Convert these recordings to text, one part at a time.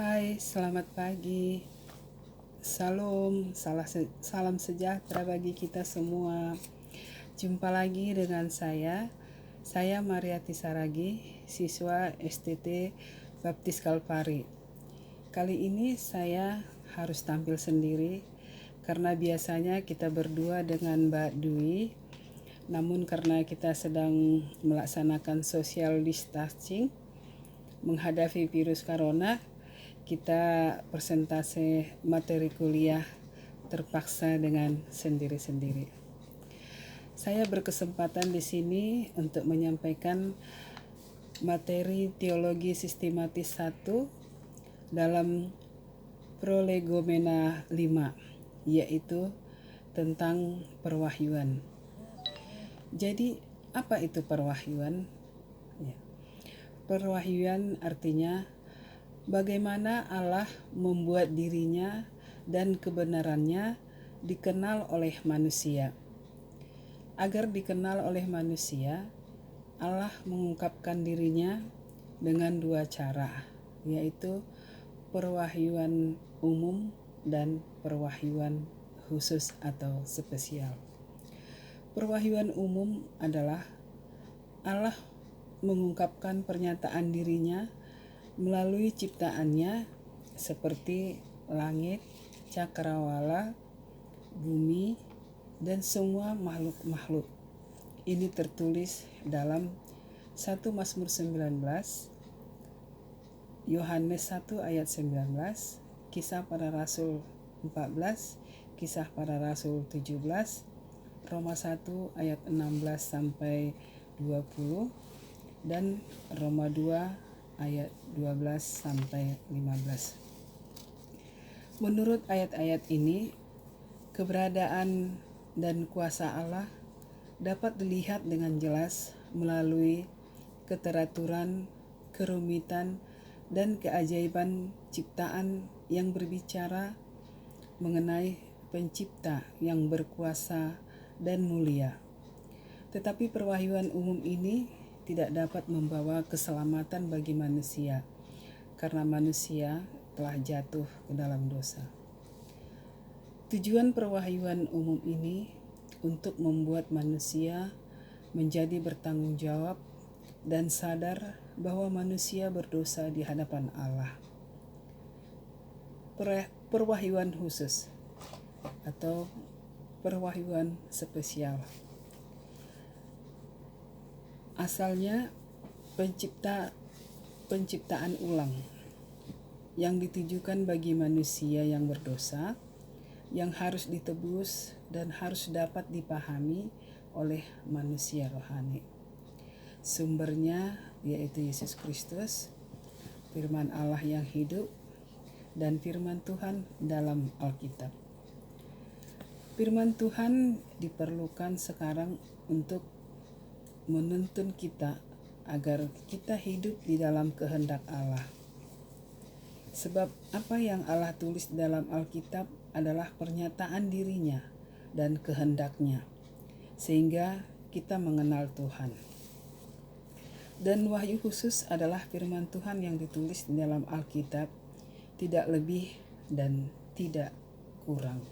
Hai, selamat pagi. Salam sejahtera bagi kita semua. Jumpa lagi dengan saya Mariati Saragi, siswa STT Baptis Kalpari. Kali ini saya harus tampil sendiri karena biasanya kita berdua dengan Mbak Dwi. Namun karena kita sedang melaksanakan social distancing menghadapi virus corona, kita presentasi materi kuliah terpaksa dengan sendiri-sendiri. Saya berkesempatan di sini untuk menyampaikan materi teologi sistematis 1 dalam Prolegomena 5, yaitu tentang perwahyuan. Jadi, apa itu perwahyuan? Perwahyuan artinya bagaimana Allah membuat dirinya dan kebenarannya dikenal oleh manusia. Agar dikenal oleh manusia, Allah mengungkapkan dirinya dengan 2 cara, yaitu perwahyuan umum dan perwahyuan khusus atau spesial. Perwahyuan umum adalah Allah mengungkapkan pernyataan dirinya melalui ciptaannya seperti langit, cakrawala, bumi, dan semua makhluk-makhluk. Ini tertulis dalam 1 Mazmur 19, Yohanes 1 ayat 19, Kisah Para Rasul 14, Kisah Para Rasul 17, Roma 1 ayat 16 sampai 20, dan Roma 2 ayat 12 sampai 15. Menurut ayat-ayat ini, keberadaan dan kuasa Allah dapat dilihat dengan jelas melalui keteraturan, kerumitan, dan keajaiban ciptaan yang berbicara mengenai pencipta yang berkuasa dan mulia. Tetapi perwahyuan umum ini tidak dapat membawa keselamatan bagi manusia karena manusia telah jatuh ke dalam dosa. Tujuan perwahyuan umum ini untuk membuat manusia menjadi bertanggung jawab dan sadar bahwa manusia berdosa di hadapan Allah. Perwahyuan khusus atau perwahyuan spesial. Asalnya penciptaan ulang yang ditujukan bagi manusia yang berdosa, yang harus ditebus dan harus dapat dipahami oleh manusia rohani. Sumbernya yaitu Yesus Kristus, firman Allah yang hidup, dan firman Tuhan dalam Alkitab. Firman Tuhan diperlukan sekarang untuk menuntun kita agar kita hidup di dalam kehendak Allah. Sebab apa yang Allah tulis dalam Alkitab adalah pernyataan dirinya dan kehendaknya, sehingga kita mengenal Tuhan. Dan wahyu khusus adalah firman Tuhan yang ditulis di dalam Alkitab, tidak lebih dan tidak kurang.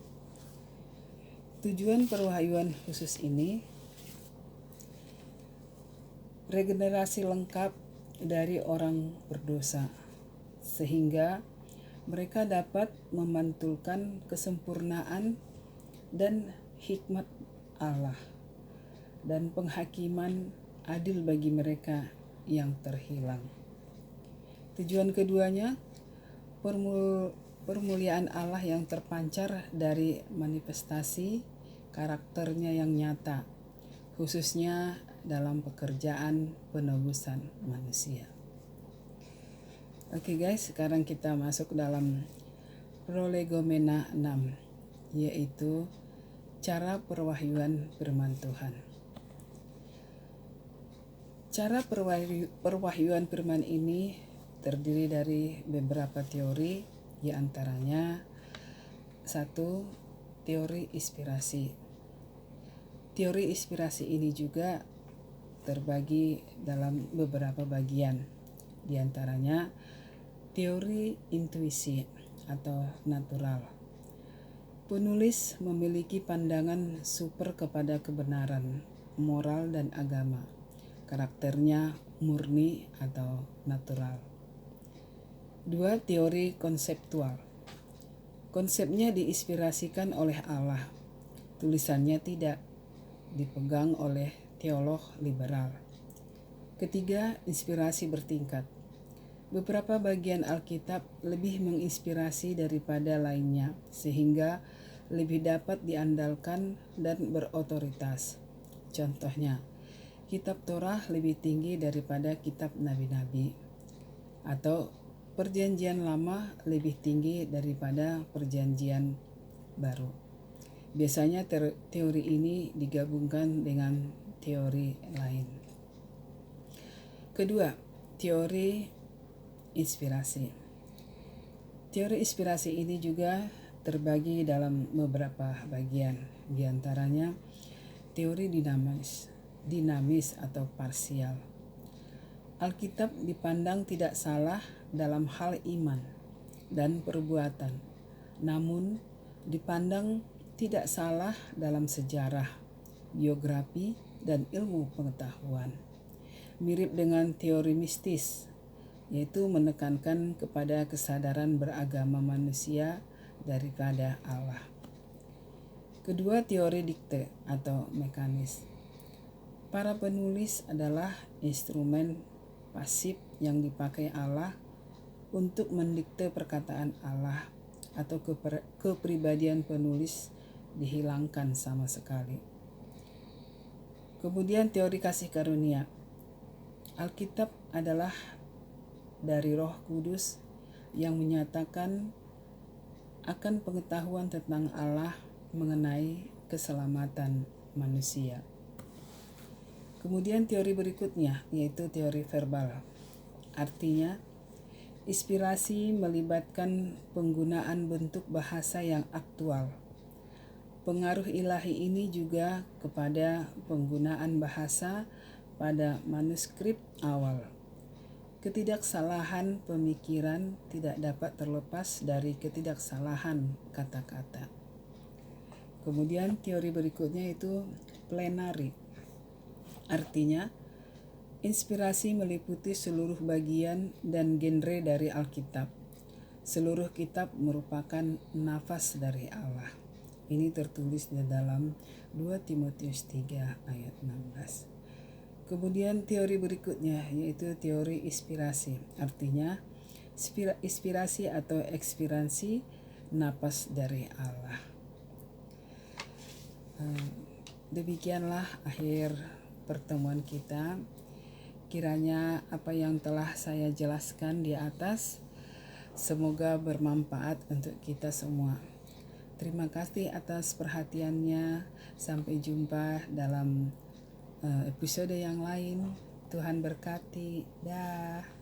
Tujuan perwahyuan khusus ini regenerasi lengkap dari orang berdosa, sehingga mereka dapat memantulkan kesempurnaan dan hikmat Allah dan penghakiman adil bagi mereka yang terhilang. Tujuan keduanya, permuliaan Allah yang terpancar dari manifestasi karakternya yang nyata, khususnya dalam pekerjaan penebusan manusia. Oke guys, sekarang kita masuk dalam Prolegomena 6, yaitu cara perwahyuan firman Tuhan. Cara perwahyuan firman ini terdiri dari beberapa teori, di antaranya 1. Teori inspirasi. Teori inspirasi ini juga terbagi dalam beberapa bagian, di antaranya Teori intuisi atau natural. Penulis memiliki pandangan super kepada kebenaran, moral dan agama. Karakternya murni atau natural. 2. Teori konseptual. Konsepnya diinspirasikan oleh Allah. Tulisannya tidak dipegang oleh teolog liberal. Ketiga, inspirasi bertingkat. Beberapa bagian Alkitab lebih menginspirasi daripada lainnya, sehingga lebih dapat diandalkan dan berotoritas. Contohnya, kitab Torah lebih tinggi daripada kitab nabi-nabi, atau Perjanjian Lama lebih tinggi daripada Perjanjian Baru. Biasanya teori ini digabungkan dengan teori lain. Kedua, teori inspirasi. Teori inspirasi ini juga terbagi dalam beberapa bagian, di antaranya teori dinamis atau parsial. Alkitab dipandang tidak salah dalam hal iman dan perbuatan, namun dipandang tidak salah dalam sejarah, biografi, dan ilmu pengetahuan. Mirip dengan teori mistis, yaitu menekankan kepada kesadaran beragama manusia daripada Allah. Kedua, teori dikte atau mekanis. Para penulis adalah instrumen pasif yang dipakai Allah untuk mendikte perkataan Allah, atau kepribadian penulis dihilangkan sama sekali. Kemudian teori kasih karunia. Alkitab adalah dari Roh Kudus yang menyatakan akan pengetahuan tentang Allah mengenai keselamatan manusia. Kemudian teori berikutnya yaitu teori verbal. Artinya, inspirasi melibatkan penggunaan bentuk bahasa yang aktual. Pengaruh ilahi ini juga kepada penggunaan bahasa pada manuskrip awal. Ketidaksalahan pemikiran tidak dapat terlepas dari ketidaksalahan kata-kata. Kemudian teori berikutnya itu plenary. Artinya, inspirasi meliputi seluruh bagian dan genre dari Alkitab. Seluruh kitab merupakan nafas dari Allah. Ini tertulis di dalam 2 Timotius 3 ayat 16. Kemudian teori berikutnya yaitu teori inspirasi. Artinya, inspirasi atau ekspirasi napas dari Allah. Demikianlah akhir pertemuan kita. Kiranya apa yang telah saya jelaskan di atas semoga bermanfaat untuk kita semua. Terima kasih atas perhatiannya. Sampai jumpa dalam episode yang lain. Tuhan berkati. Dah.